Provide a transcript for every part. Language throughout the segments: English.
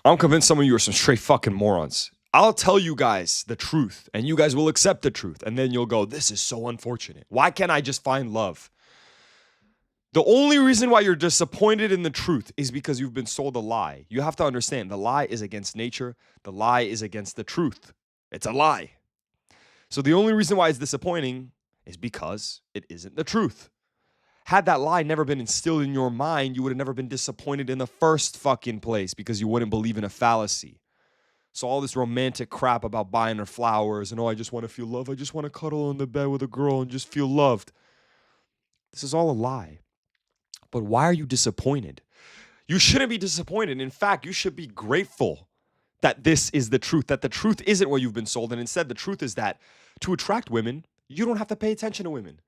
I'm convinced some of you are some straight fucking morons. I'll tell you guys the truth, and you guys will accept the truth, and then you'll go, this is so unfortunate. Why can't I just find love? The only reason why you're disappointed in the truth is because you've been sold a lie. You have to understand, the lie is against nature. The lie is against the truth. It's a lie. So the only reason why it's disappointing is because it isn't the truth. Had that lie never been instilled in your mind, you would have never been disappointed in the first fucking place because you wouldn't believe in a fallacy. So all this romantic crap about buying her flowers and, oh, I just want to feel love. I just want to cuddle in the bed with a girl and just feel loved. This is all a lie. But why are you disappointed? You shouldn't be disappointed. In fact, you should be grateful that this is the truth, that the truth isn't what you've been sold. And instead, the truth is that to attract women, you don't have to pay attention to women.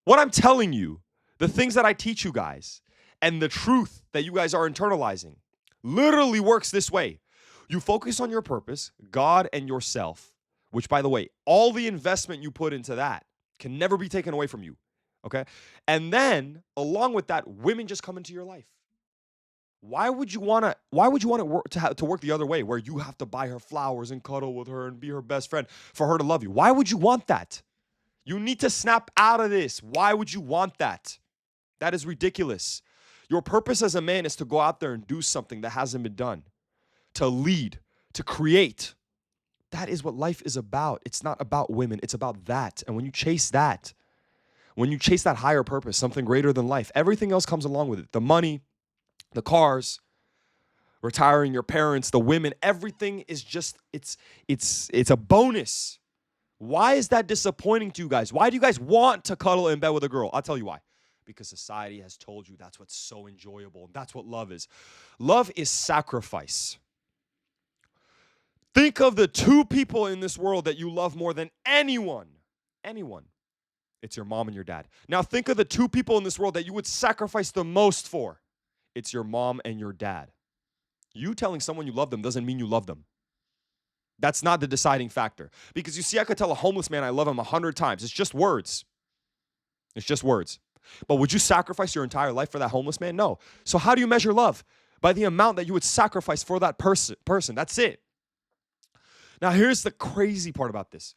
What I'm telling you, the things that I teach you guys, and the truth that you guys are internalizing literally works this way. You focus on your purpose, God and yourself, which, by the way, all the investment you put into that can never be taken away from you, okay? And then, along with that, women just come into your life. Why would you want it to work the other way, where you have to buy her flowers and cuddle with her and be her best friend for her to love you? Why would you want that? You need to snap out of this. Why would you want that? That is ridiculous. Your purpose as a man is to go out there and do something that hasn't been done, to lead, to create. That is what life is about. It's not about women. It's about that. And when you chase that higher purpose, something greater than life, everything else comes along with it. The money, the cars, retiring your parents, the women, everything is just, it's a bonus. Why is that disappointing to you guys? Why do you guys want to cuddle in bed with a girl? I'll tell you why. Because society has told you that's what's so enjoyable. That's what love is. Love is sacrifice. Think of the two people in this world that you love more than anyone. Anyone. It's your mom and your dad. Now think of the two people in this world that you would sacrifice the most for. It's your mom and your dad. You telling someone you love them doesn't mean you love them. That's not the deciding factor. Because you see, I could tell a homeless man I love him 100 times. It's just words. It's just words. But would you sacrifice your entire life for that homeless man? No. So how do you measure love? By the amount that you would sacrifice for that person. That's it. Now, here's the crazy part about this.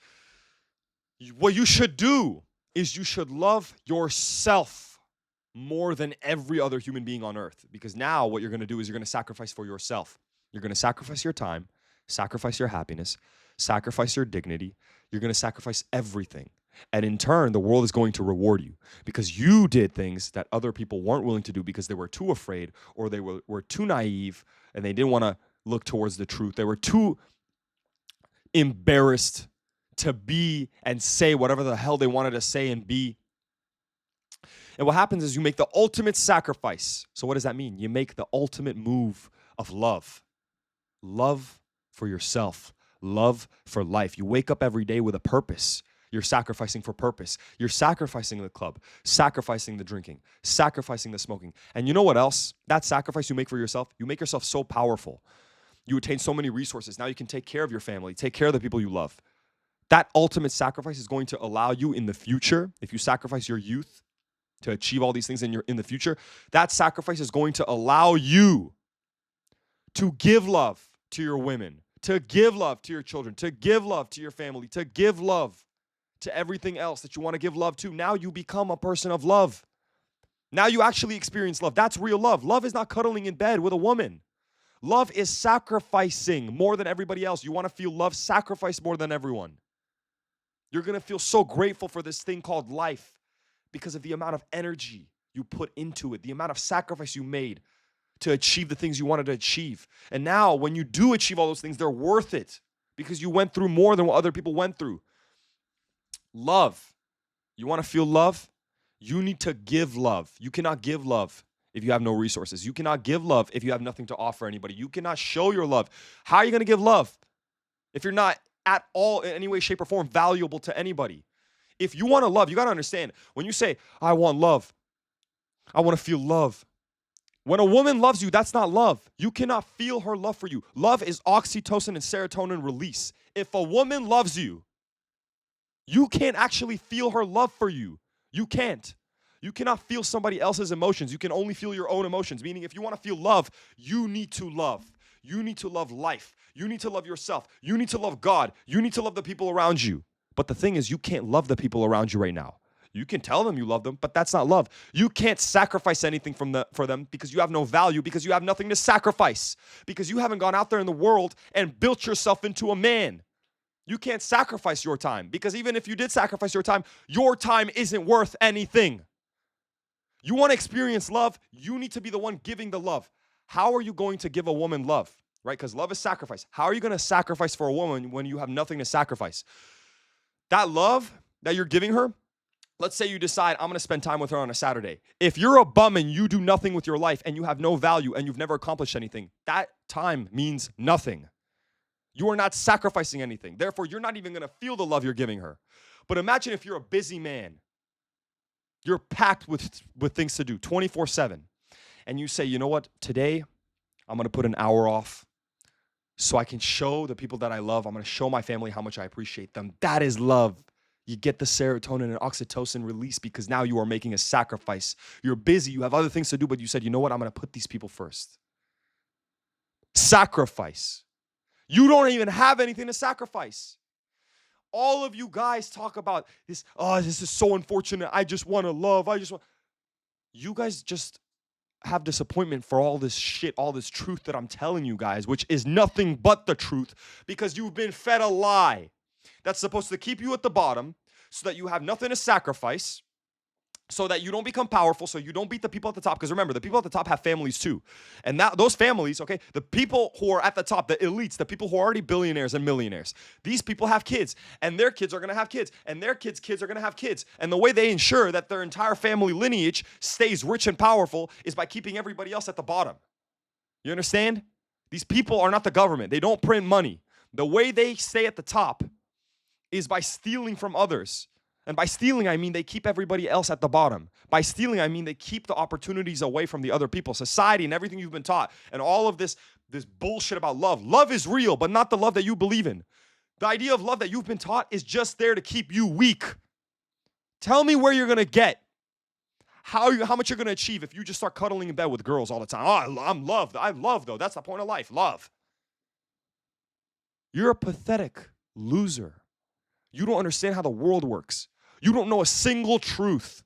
What you should do is you should love yourself more than every other human being on earth. Because now what you're going to do is you're going to sacrifice for yourself. You're going to sacrifice your time, sacrifice your happiness, sacrifice your dignity. You're going to sacrifice everything. And in turn, the world is going to reward you because you did things that other people weren't willing to do because they were too afraid or they were too naive and they didn't want to look towards the truth. They were too embarrassed to be and say whatever the hell they wanted to say and be. And what happens is you make the ultimate sacrifice. So what does that mean? You make the ultimate move of love. Love for yourself. Love for life. You wake up every day with a purpose. You're sacrificing for purpose. You're sacrificing the club, sacrificing the drinking, sacrificing the smoking. And you know what else? That sacrifice you make for yourself, you make yourself so powerful. You attain so many resources. Now you can take care of your family, take care of the people you love. That ultimate sacrifice is going to allow you in the future, if you sacrifice your youth to achieve all these things in the future, that sacrifice is going to allow you to give love to your women, to give love to your children, to give love to your family, to give love to everything else that you want to give love to. Now you become a person of love. Now you actually experience love. That's real love. Love is not cuddling in bed with a woman. Love is sacrificing more than everybody else. You want to feel love, sacrifice more than everyone. You're going to feel so grateful for this thing called life because of the amount of energy you put into it, the amount of sacrifice you made to achieve the things you wanted to achieve. And now when you do achieve all those things, they're worth it because you went through more than what other people went through. Love. You want to feel love? You need to give love. You cannot give love if you have no resources. You cannot give love if you have nothing to offer anybody. You cannot show your love. How are you going to give love if you're not at all in any way, shape, or form valuable to anybody? If you want to love, you got to understand, when you say, I want love, I want to feel love. When a woman loves you, that's not love. You cannot feel her love for you. Love is oxytocin and serotonin release. If a woman loves you, you can't actually feel her love for you. You can't. You cannot feel somebody else's emotions. You can only feel your own emotions. Meaning if you want to feel love, you need to love. You need to love life. You need to love yourself. You need to love God. You need to love the people around you. But the thing is, you can't love the people around you right now. You can tell them you love them, but that's not love. You can't sacrifice anything for them because you have no value, because you have nothing to sacrifice, because you haven't gone out there in the world and built yourself into a man. You can't sacrifice your time, because even if you did sacrifice your time isn't worth anything. You want to experience love, you need to be the one giving the love. How are you going to give a woman love, right? Because love is sacrifice. How are you going to sacrifice for a woman when you have nothing to sacrifice? That love that you're giving her, let's say you decide, I'm going to spend time with her on a Saturday. If you're a bum and you do nothing with your life and you have no value and you've never accomplished anything, that time means nothing. You are not sacrificing anything. Therefore, you're not even going to feel the love you're giving her. But imagine if you're a busy man. You're packed with things to do 24/7. And you say, you know what? Today, I'm going to put an hour off so I can show the people that I love. I'm going to show my family how much I appreciate them. That is love. You get the serotonin and oxytocin release because now you are making a sacrifice. You're busy. You have other things to do, but you said, you know what? I'm going to put these people first. Sacrifice. You don't even have anything to sacrifice. All of you guys talk about this, oh, this is so unfortunate. I just want to love. You guys just have disappointment for all this shit, all this truth that I'm telling you guys, which is nothing but the truth, because you've been fed a lie that's supposed to keep you at the bottom so that you have nothing to sacrifice, so that you don't become powerful, so you don't beat the people at the top. Because remember, the people at the top have families too. And those families, okay, the people who are at the top, the elites, the people who are already billionaires and millionaires, these people have kids, and their kids are going to have kids, and their kids' kids are going to have kids. And the way they ensure that their entire family lineage stays rich and powerful is by keeping everybody else at the bottom. You understand? These people are not the government. They don't print money. The way they stay at the top is by stealing from others. And by stealing, I mean they keep everybody else at the bottom. By stealing, I mean they keep the opportunities away from the other people. Society and everything you've been taught and all of this bullshit about love. Love is real, but not the love that you believe in. The idea of love that you've been taught is just there to keep you weak. Tell me where you're going to get. How much you're going to achieve if you just start cuddling in bed with girls all the time. Oh, I'm loved. I love, though. That's the point of life. Love. You're a pathetic loser. You don't understand how the world works. You don't know a single truth.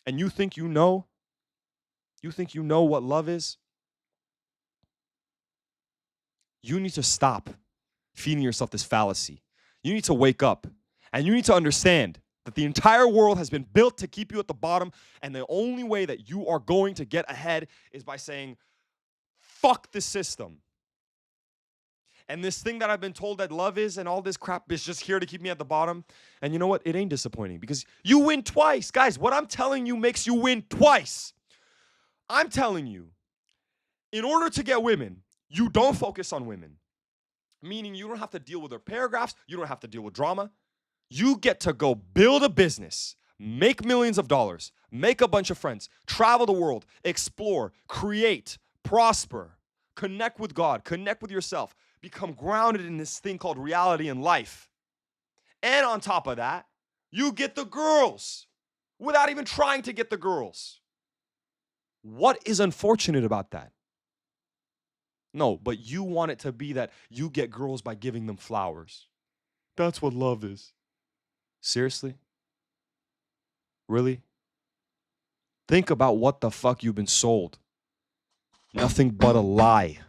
And you think you know? You think you know what love is? You need to stop feeding yourself this fallacy. You need to wake up. And you need to understand that the entire world has been built to keep you at the bottom. And the only way that you are going to get ahead is by saying, fuck the system. And this thing that I've been told that love is and all this crap is just here to keep me at the bottom. And you know what? It ain't disappointing because you win twice. Guys, what I'm telling you makes you win twice. I'm telling you, in order to get women, you don't focus on women. Meaning you don't have to deal with their paragraphs. You don't have to deal with drama. You get to go build a business, make millions of dollars, make a bunch of friends, travel the world, explore, create, prosper, connect with God, connect with yourself. Become grounded in this thing called reality and life. And on top of that, you get the girls without even trying to get the girls. What is unfortunate about that? No, but you want it to be that you get girls by giving them flowers. That's what love is. Seriously? Really? Think about what the fuck you've been sold. Nothing but a lie.